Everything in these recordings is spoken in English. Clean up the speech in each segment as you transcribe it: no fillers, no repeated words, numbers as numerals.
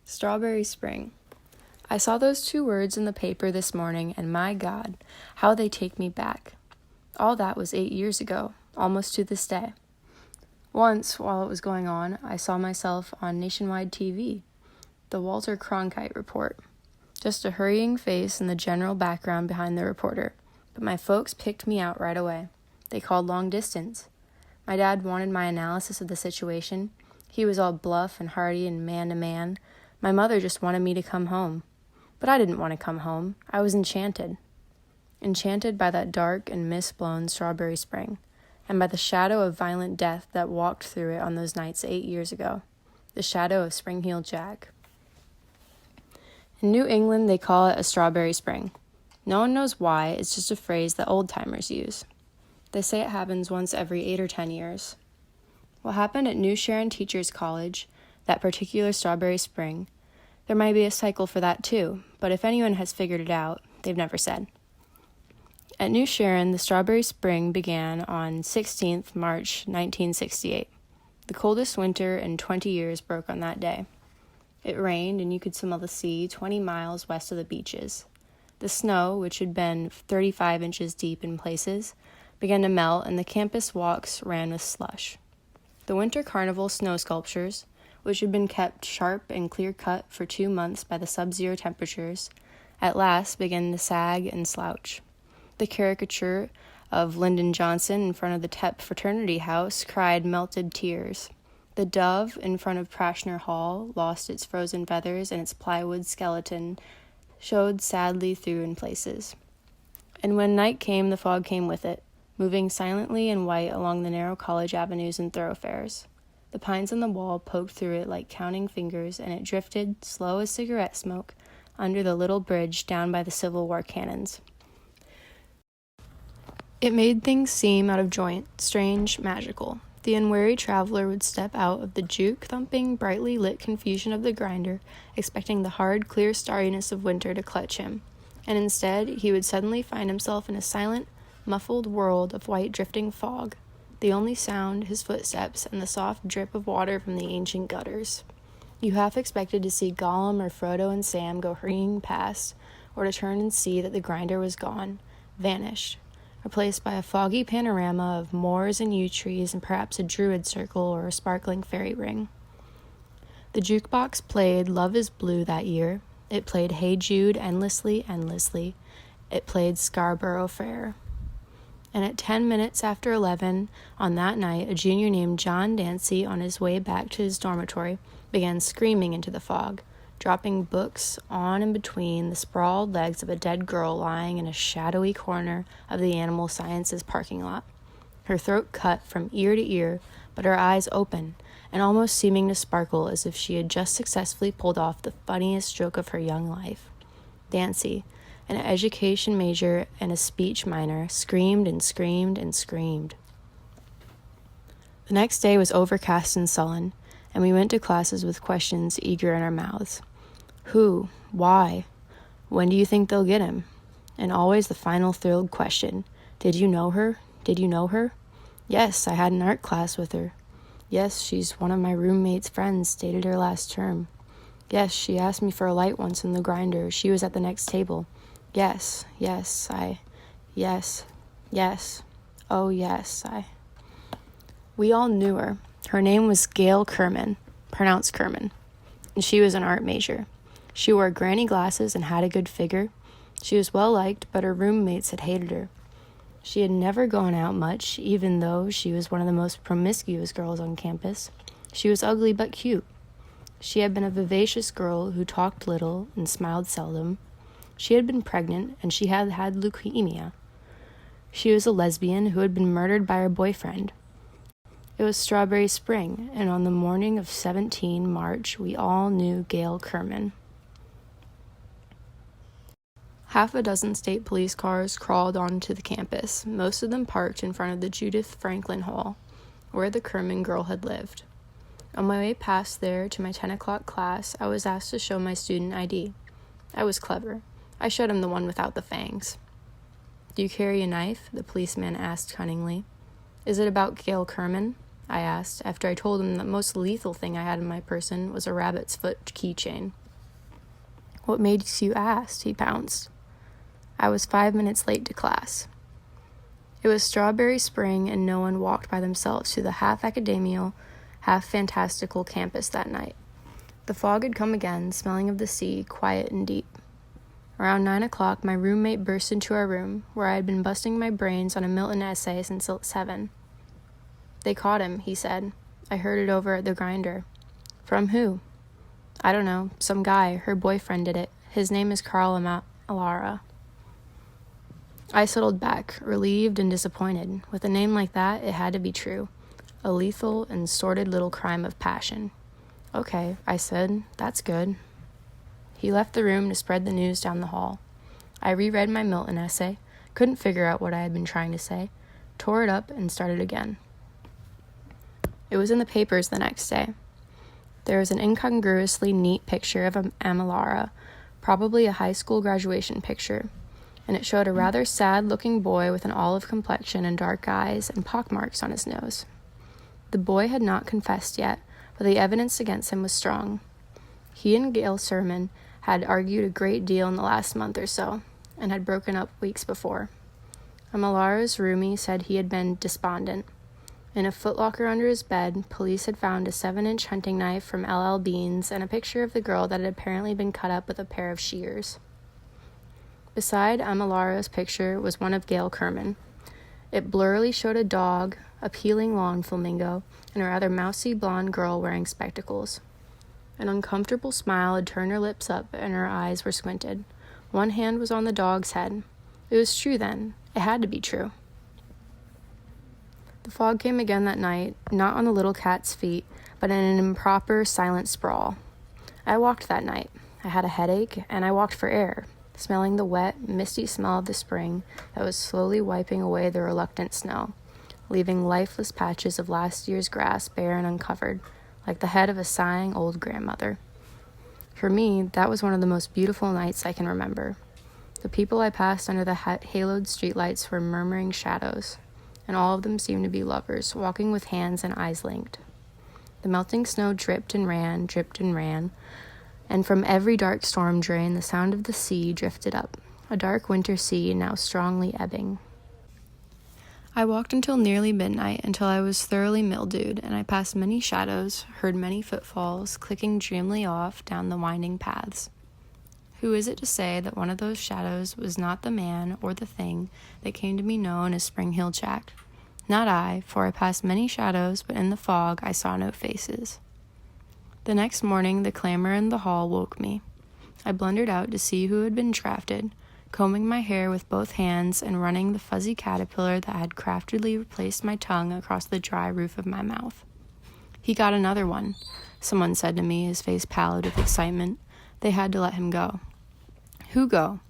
Strawberry spring. I saw those two words in the paper this morning, and my God, how they take me back. All that was 8 years ago, almost to this day. Once, while it was going on, I saw myself on nationwide TV, the Walter Cronkite Report. Just a hurrying face in the general background behind the reporter, but my folks picked me out right away. They called long distance. My dad wanted my analysis of the situation. He was all bluff and hearty and man-to-man. My mother just wanted me to come home. But I didn't want to come home. I was enchanted. Enchanted by that dark and mist-blown strawberry spring, and by the shadow of violent death that walked through it on those nights 8 years ago. The shadow of Spring-Heeled Jack. In New England, they call it a strawberry spring. No one knows why, it's just a phrase that old-timers use. They say it happens once every 8 or 10 years. What happened at New Sharon Teachers College, that particular strawberry spring, there might be a cycle for that too, but if anyone has figured it out, they've never said. At New Sharon, the strawberry spring began on 16th March 1968. The coldest winter in 20 years broke on that day. It rained, and you could smell the sea 20 miles west of the beaches. The snow, which had been 35 inches deep in places, began to melt, and the campus walks ran with slush. The winter carnival snow sculptures, which had been kept sharp and clear-cut for 2 months by the sub-zero temperatures, at last began to sag and slouch. The caricature of Lyndon Johnson in front of the Tep fraternity house cried melted tears. The dove in front of Prashner Hall lost its frozen feathers, and its plywood skeleton showed sadly through in places. And when night came, the fog came with it, moving silently and white along the narrow college avenues and thoroughfares. The pines on the wall poked through it like counting fingers, and it drifted, slow as cigarette smoke, under the little bridge down by the Civil War cannons. It made things seem out of joint, strange, magical. The unwary traveler would step out of the juke-thumping, brightly lit confusion of the grinder, expecting the hard, clear starriness of winter to clutch him, and instead he would suddenly find himself in a silent, muffled world of white drifting fog, the only sound his footsteps and the soft drip of water from the ancient gutters. You half expected to see Gollum or Frodo and Sam go hurrying past, or to turn and see that the grinder was gone, vanished, replaced by a foggy panorama of moors and yew trees and perhaps a druid circle or a sparkling fairy ring. The jukebox played Love is Blue that year. It played Hey Jude endlessly. It played Scarborough Fair. And at 10 minutes after 11 on that night, a junior named John Dancy, on his way back to his dormitory, began screaming into the fog, dropping books on and between the sprawled legs of a dead girl lying in a shadowy corner of the animal sciences parking lot, her throat cut from ear to ear, but her eyes open and almost seeming to sparkle as if she had just successfully pulled off the funniest stroke of her young life. Dancy, an education major and a speech minor, screamed and screamed and screamed. The next day was overcast and sullen, and we went to classes with questions eager in our mouths. Who? Why? When do you think they'll get him? And always the final thrilled question. Did you know her? Did you know her? Yes, I had an art class with her. Yes, she's one of my roommate's friends, dated her last term. Yes, she asked me for a light once in the grinder. She was at the next table. Yes, oh yes, We all knew her. Her name was Gail Kerman, pronounced Kerman, and she was an art major. She wore granny glasses and had a good figure. She was well liked, but her roommates had hated her. She had never gone out much, even though she was one of the most promiscuous girls on campus. She was ugly but cute. She had been a vivacious girl who talked little and smiled seldom. She had been pregnant, and she had had leukemia. She was a lesbian who had been murdered by her boyfriend. It was strawberry spring, and on the morning of 17 March, we all knew Gail Kerman. Half a dozen state police cars crawled onto the campus, most of them parked in front of the Judith Franklin Hall, where the Kerman girl had lived. On my way past there to my 10 o'clock class, I was asked to show my student ID. I was clever. I showed him the one without the fangs. Do you carry a knife? The policeman asked cunningly. Is it about Gail Kerman? I asked, after I told him that the most lethal thing I had in my person was a rabbit's foot keychain. What makes you ask? He pounced. I was 5 minutes late to class. It was strawberry spring, and no one walked by themselves to the half-academial, half-fantastical campus that night. The fog had come again, smelling of the sea, quiet and deep. Around 9 o'clock, my roommate burst into our room, where I had been busting my brains on a Milton essay since 7. They caught him, he said. I heard it over at the grinder. From who? I don't know. Some guy. Her boyfriend did it. His name is Carl Alara. I settled back, relieved and disappointed. With a name like that, it had to be true. A lethal and sordid little crime of passion. Okay, I said. That's good. He left the room to spread the news down the hall. I reread my Milton essay, couldn't figure out what I had been trying to say, tore it up, and started again. It was in the papers the next day. There was an incongruously neat picture of Amalara, probably a high school graduation picture, and it showed a rather sad-looking boy with an olive complexion and dark eyes and pockmarks on his nose. The boy had not confessed yet, but the evidence against him was strong. He and Gail Sermon had argued a great deal in the last month or so, and had broken up weeks before. Amalara's roomie said he had been despondent. In a footlocker under his bed, police had found a 7-inch hunting knife from LL Bean's and a picture of the girl that had apparently been cut up with a pair of shears. Beside Amalara's picture was one of Gail Kerman. It blurrily showed a dog, a peeling lawn flamingo, and a rather mousy blonde girl wearing spectacles. An uncomfortable smile had turned her lips up, and her eyes were squinted. One hand was on the dog's head. It was true then. It had to be true. The fog came again that night, not on the little cat's feet, but in an improper, silent sprawl. I walked that night. I had a headache, and I walked for air, smelling the wet, misty smell of the spring that was slowly wiping away the reluctant snow, leaving lifeless patches of last year's grass bare and uncovered, like the head of a sighing old grandmother. For me, that was one of the most beautiful nights I can remember. The people I passed under the haloed streetlights were murmuring shadows, and all of them seemed to be lovers, walking with hands and eyes linked. The melting snow dripped and ran, and from every dark storm drain the sound of the sea drifted up, a dark winter sea now strongly ebbing. I walked until nearly midnight, until I was thoroughly mildewed, and I passed many shadows, heard many footfalls, clicking dreamily off down the winding paths. Who is it to say that one of those shadows was not the man or the thing that came to be known as Spring Hill Jack? Not I, for I passed many shadows, but in the fog I saw no faces. The next morning the clamor in the hall woke me. I blundered out to see who had been drafted, combing my hair with both hands and running the fuzzy caterpillar that had craftily replaced my tongue across the dry roof of my mouth. He got another one, someone said to me, his face pallid with excitement. They had to let him go. Who go?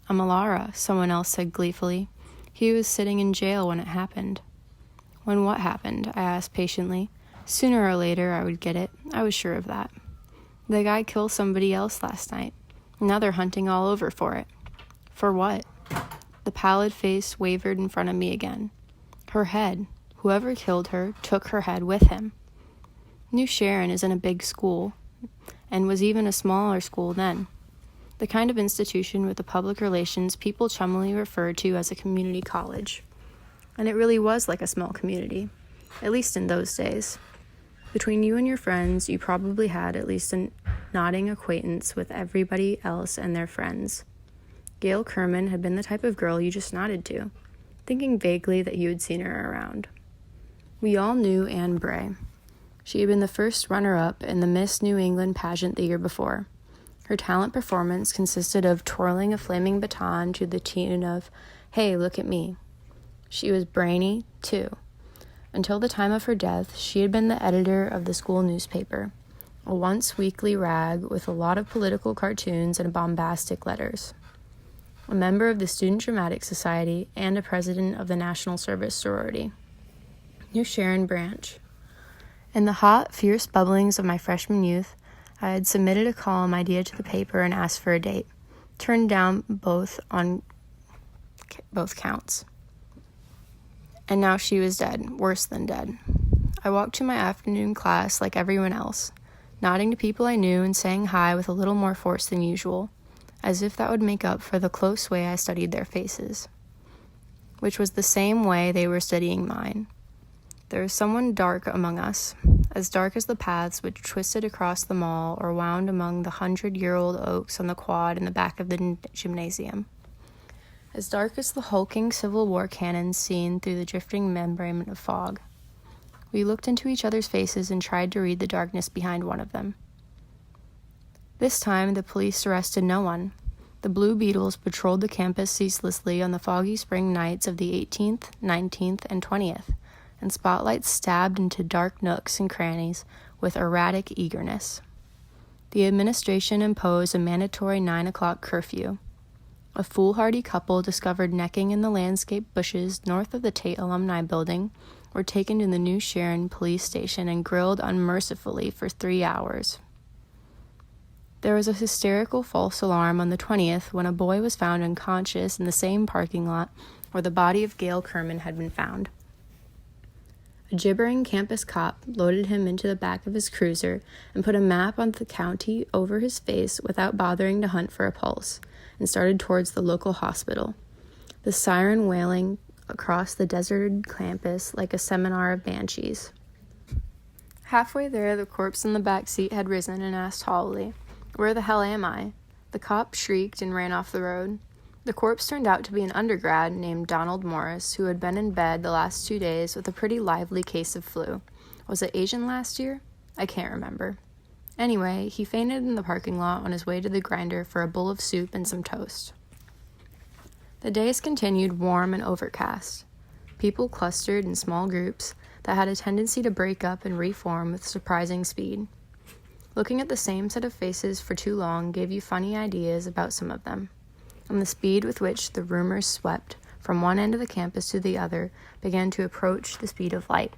Amalara, someone else said gleefully. He was sitting in jail when it happened. When what happened? I asked patiently. Sooner or later I would get it. I was sure of that. The guy killed somebody else last night. Now they're hunting all over for it. For what? The pallid face wavered in front of me again. Her head. Whoever killed her took her head with him. New Sharon isn't a big school, and was even a smaller school then. The kind of institution with the public relations people chummily referred to as a community college. And it really was like a small community, at least in those days. Between you and your friends, you probably had at least a nodding acquaintance with everybody else and their friends. Gail Kerman had been the type of girl you just nodded to, thinking vaguely that you had seen her around. We all knew Anne Bray. She had been the first runner-up in the Miss New England pageant the year before. Her talent performance consisted of twirling a flaming baton to the tune of, "Hey, look at me." She was brainy, too. Until the time of her death, she had been the editor of the school newspaper, a once-weekly rag with a lot of political cartoons and bombastic letters. A member of the Student Dramatic Society and a president of the National Service Sorority. New Sharon Branch. In the hot, fierce bubblings of my freshman youth, I had submitted a column idea to the paper and asked for a date, turned down both on both counts. And now she was dead, worse than dead. I walked to my afternoon class like everyone else, nodding to people I knew and saying hi with a little more force than usual, as if that would make up for the close way I studied their faces, which was the same way they were studying mine. There was someone dark among us, as dark as the paths which twisted across the mall or wound among the 100-year-old oaks on the quad in the back of the gymnasium. As dark as the hulking Civil War cannons seen through the drifting membrane of fog. We looked into each other's faces and tried to read the darkness behind one of them. This time, the police arrested no one. The Blue Beetles patrolled the campus ceaselessly on the foggy spring nights of the 18th, 19th, and 20th, and spotlights stabbed into dark nooks and crannies with erratic eagerness. The administration imposed a mandatory 9 o'clock curfew. A foolhardy couple discovered necking in the landscape bushes north of the Tate Alumni Building were taken to the New Sharon police station and grilled unmercifully for 3 hours. There was a hysterical false alarm on the 20th when a boy was found unconscious in the same parking lot where the body of Gail Kerman had been found. A gibbering campus cop loaded him into the back of his cruiser and put a map on the county over his face without bothering to hunt for a pulse, and started towards the local hospital, the siren wailing across the deserted campus like a seminar of banshees. Halfway there, the corpse in the back seat had risen and asked hollowly, "Where the hell am I?" The cop shrieked and ran off the road. The corpse turned out to be an undergrad named Donald Morris, who had been in bed the last 2 days with a pretty lively case of flu. Was it Asian last year? I can't remember. Anyway, he fainted in the parking lot on his way to the grinder for a bowl of soup and some toast. The days continued warm and overcast. People clustered in small groups that had a tendency to break up and reform with surprising speed. Looking at the same set of faces for too long gave you funny ideas about some of them, and the speed with which the rumors swept from one end of the campus to the other began to approach the speed of light.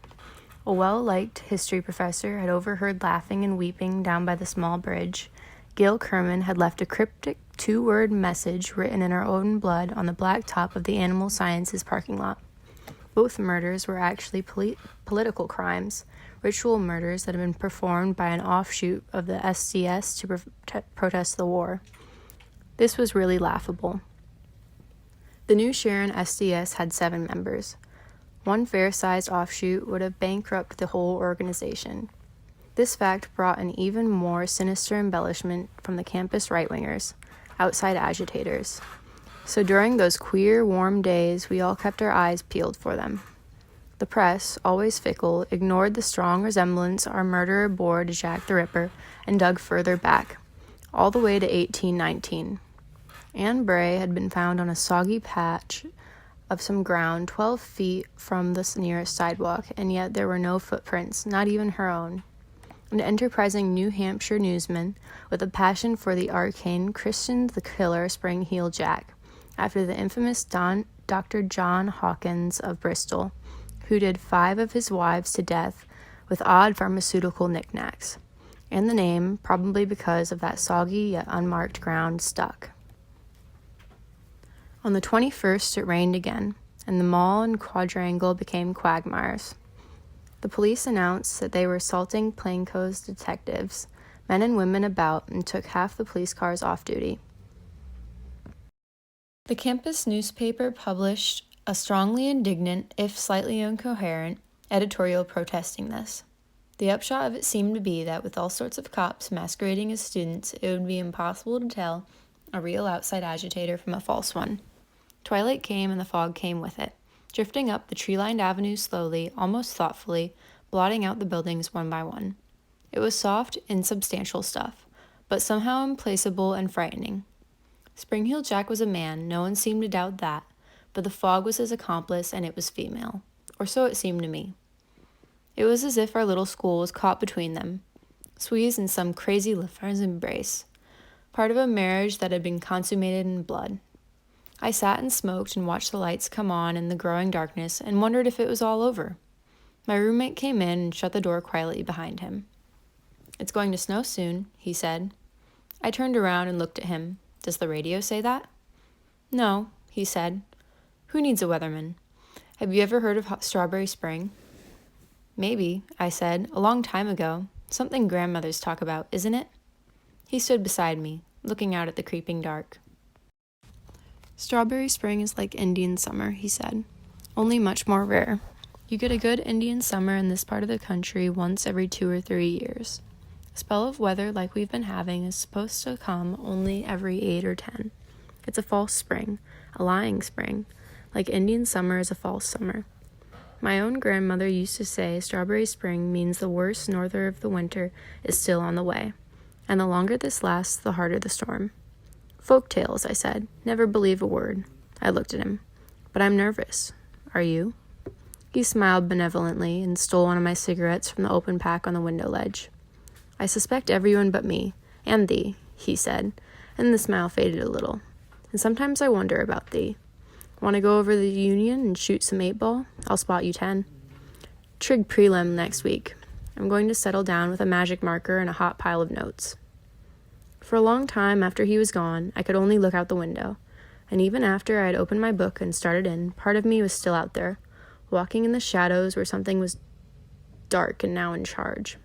A well-liked history professor had overheard laughing and weeping down by the small bridge. Gail Kerman had left a cryptic 2-word message written in her own blood on the black top of the Animal Sciences parking lot. Both murders were actually political crimes, ritual murders that had been performed by an offshoot of the SDS to protest the war. This was really laughable. The New Sharon SDS had 7 members. One fair-sized offshoot would have bankrupted the whole organization. This fact brought an even more sinister embellishment from the campus right-wingers, outside agitators. So during those queer, warm days, we all kept our eyes peeled for them. The press, always fickle, ignored the strong resemblance our murderer bore to Jack the Ripper and dug further back, all the way to 1819. Anne Bray had been found on a soggy patch of some ground 12 feet from the nearest sidewalk, and yet there were no footprints, not even her own. An enterprising New Hampshire newsman with a passion for the arcane christened the killer Spring-Heel Jack, after the infamous Dr. John Hawkins of Bristol, who did 5 of his wives to death with odd pharmaceutical knickknacks, and the name, probably because of that soggy yet unmarked ground, stuck. On the 21st, it rained again, and the mall and quadrangle became quagmires. The police announced that they were assaulting plainclothes detectives, men and women about, and took half the police cars off duty. The campus newspaper published a strongly indignant, if slightly incoherent, editorial protesting this. The upshot of it seemed to be that with all sorts of cops masquerading as students, it would be impossible to tell a real outside agitator from a false one. Twilight came and the fog came with it, drifting up the tree-lined avenue slowly, almost thoughtfully, blotting out the buildings one by one. It was soft, insubstantial stuff, but somehow implacable and frightening. Spring-Heel Jack was a man, no one seemed to doubt that, but the fog was his accomplice and it was female, or so it seemed to me. It was as if our little school was caught between them, squeezed in some crazy lover's embrace, part of a marriage that had been consummated in blood. I sat and smoked and watched the lights come on in the growing darkness and wondered if it was all over. My roommate came in and shut the door quietly behind him. "It's going to snow soon," he said. I turned around and looked at him. "Does the radio say that?" "No," he said. "Who needs a weatherman? Have you ever heard of Strawberry Spring?" Maybe, I said, a long time ago. Something grandmothers talk about, isn't it? He stood beside me, looking out at the creeping dark. Strawberry spring is like Indian summer, he said, only much more rare. You get a good Indian summer in this part of the country once every 2 or 3 years. A spell of weather like we've been having is supposed to come only every 8 or 10. It's a false spring, a lying spring, like Indian summer is a false summer. My own grandmother used to say strawberry spring means the worst norther of the winter is still on the way, and the longer this lasts, the harder the storm. Folk tales, I said. Never believe a word. I looked at him. But I'm nervous. Are you? He smiled benevolently and stole one of my cigarettes from the open pack on the window ledge. I suspect everyone but me, and thee, he said, and the smile faded a little. And sometimes I wonder about thee. Want to go over the Union and shoot some 8-ball? I'll spot you 10. Trig prelim next week. I'm going to settle down with a magic marker and a hot pile of notes. For a long time after he was gone, I could only look out the window, and even after I had opened my book and started in, part of me was still out there, walking in the shadows where something was dark and now in charge.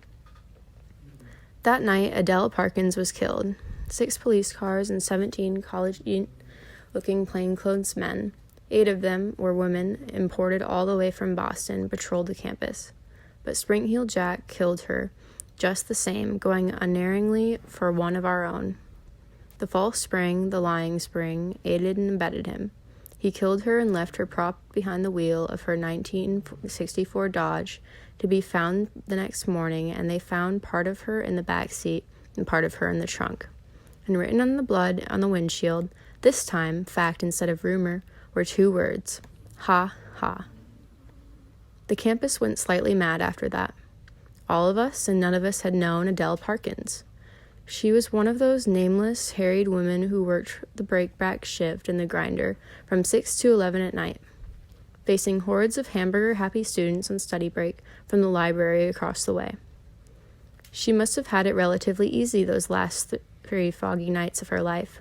That night, Adele Parkins was killed. 6 police cars and 17 college-looking plainclothes men, 8 of them were women imported all the way from Boston, patrolled the campus. But Spring-Heeled Jack killed her just the same, going unerringly for one of our own. The false spring, the lying spring, aided and abetted him. He killed her and left her propped behind the wheel of her 1964 Dodge to be found the next morning, and they found part of her in the back seat and part of her in the trunk. And written on the blood on the windshield, this time, fact instead of rumor, were 2 words, ha, ha. The campus went slightly mad after that. All of us and none of us had known Adele Parkins. She was one of those nameless, harried women who worked the breakback shift in the grinder from 6 to 11 at night, facing hordes of hamburger-happy students on study break from the library across the way. She must have had it relatively easy those last 3 foggy nights of her life.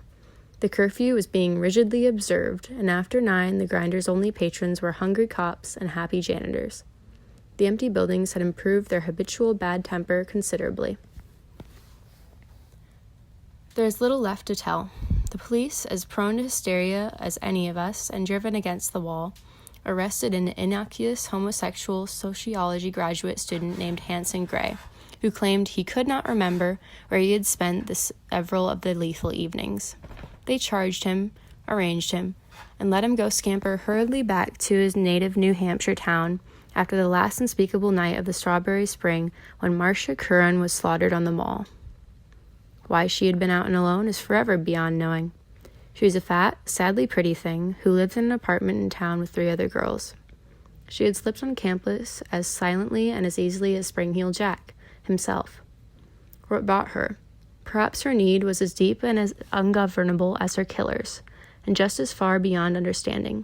The curfew was being rigidly observed, and after 9, the grinder's only patrons were hungry cops and happy janitors. The empty buildings had improved their habitual bad temper considerably. There is little left to tell. The police, as prone to hysteria as any of us and driven against the wall, arrested an innocuous homosexual sociology graduate student named Hanson Gray, who claimed he could not remember where he had spent several of the lethal evenings. They charged him, arraigned him, and let him go scamper hurriedly back to his native New Hampshire town after the last unspeakable night of the strawberry spring when Marcia Curran was slaughtered on the mall. Why she had been out and alone is forever beyond knowing. She was a fat, sadly pretty thing who lived in an apartment in town with 3 other girls. She had slipped on campus as silently and as easily as Spring-Heeled Jack himself. What brought her? Perhaps her need was as deep and as ungovernable as her killer's, and just as far beyond understanding.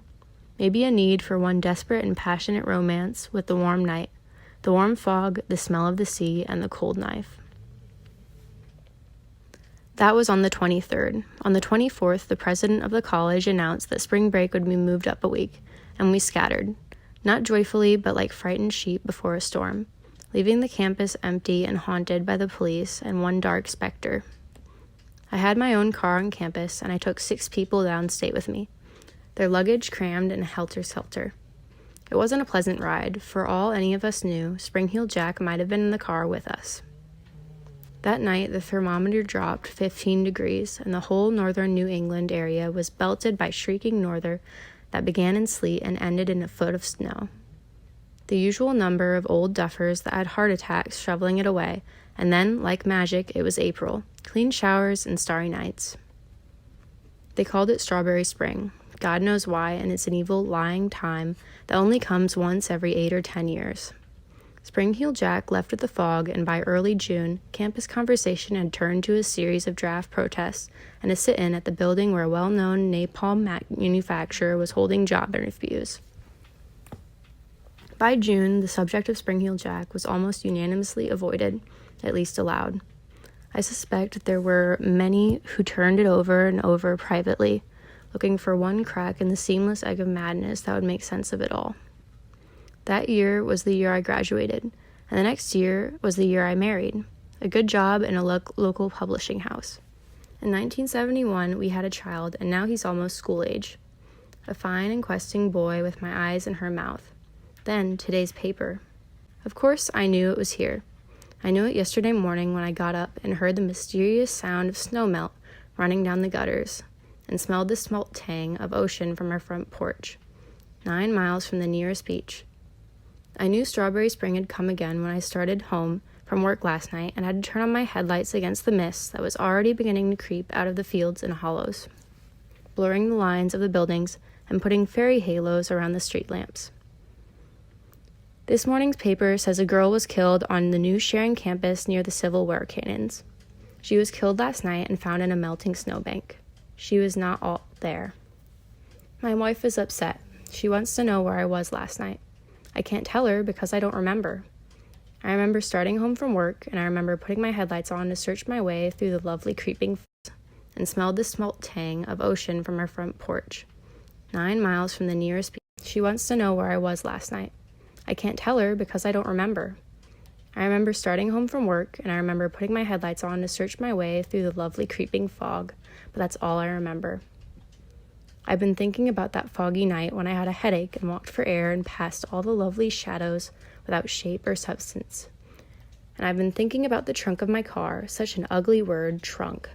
Maybe a need for one desperate and passionate romance with the warm night, the warm fog, the smell of the sea, and the cold knife. That was on the 23rd. On the 24th, the president of the college announced that spring break would be moved up a week, and we scattered, not joyfully, but like frightened sheep before a storm, leaving the campus empty and haunted by the police and one dark specter. I had my own car on campus, and I took 6 people downstate with me, their luggage crammed and helter-skelter. It wasn't a pleasant ride. For all any of us knew, Spring-Heeled Jack might have been in the car with us. That night, the thermometer dropped 15 degrees, and the whole northern New England area was belted by shrieking norther that began in sleet and ended in a foot of snow. The usual number of old duffers that had heart attacks shoveling it away, and then, like magic, it was April, clean showers and starry nights. They called it Strawberry Spring. God knows why, and it's an evil, lying time that only comes once every 8 or 10 years. Spring-Heeled Jack left with the fog, and by early June, campus conversation had turned to a series of draft protests and a sit-in at the building where a well-known napalm manufacturer was holding job interviews. By June, the subject of Spring-Heeled Jack was almost unanimously avoided, at least aloud. I suspect there were many who turned it over and over privately, looking for one crack in the seamless egg of madness that would make sense of it all. That year was the year I graduated, and the next year was the year I married. A good job in a local publishing house. In 1971, we had a child, and now he's almost school age. A fine and questing boy with my eyes in her mouth. Then, today's paper. Of course, I knew it was here. I knew it yesterday morning when I got up and heard the mysterious sound of snow melt running down the gutters, and smelled the smelt tang of ocean from our front porch, 9 miles from the nearest beach. I knew Strawberry Spring had come again when I started home from work last night and had to turn on my headlights against the mist that was already beginning to creep out of the fields and hollows, blurring the lines of the buildings and putting fairy halos around the street lamps. This morning's paper says a girl was killed on the new Sharon campus near the Civil War cannons. She was killed last night and found in a melting snowbank. She was not all there. My wife is upset. She wants to know where I was last night. I can't tell her because I don't remember. I remember starting home from work, and I remember putting my headlights on to search my way through the lovely creeping and smelled the smelt tang of ocean from our front porch, 9 miles from the nearest beach. She wants to know where I was last night. I can't tell her because I don't remember. I remember starting home from work, and I remember putting my headlights on to search my way through the lovely creeping fog, but that's all I remember. I've been thinking about that foggy night when I had a headache and walked for air and passed all the lovely shadows without shape or substance. And I've been thinking about the trunk of my car, such an ugly word, trunk,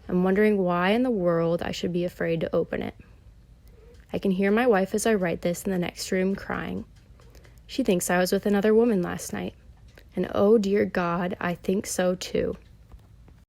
and wondering why in the world I should be afraid to open it. I can hear my wife as I write this in the next room crying. She thinks I was with another woman last night. And oh dear God, I think so too.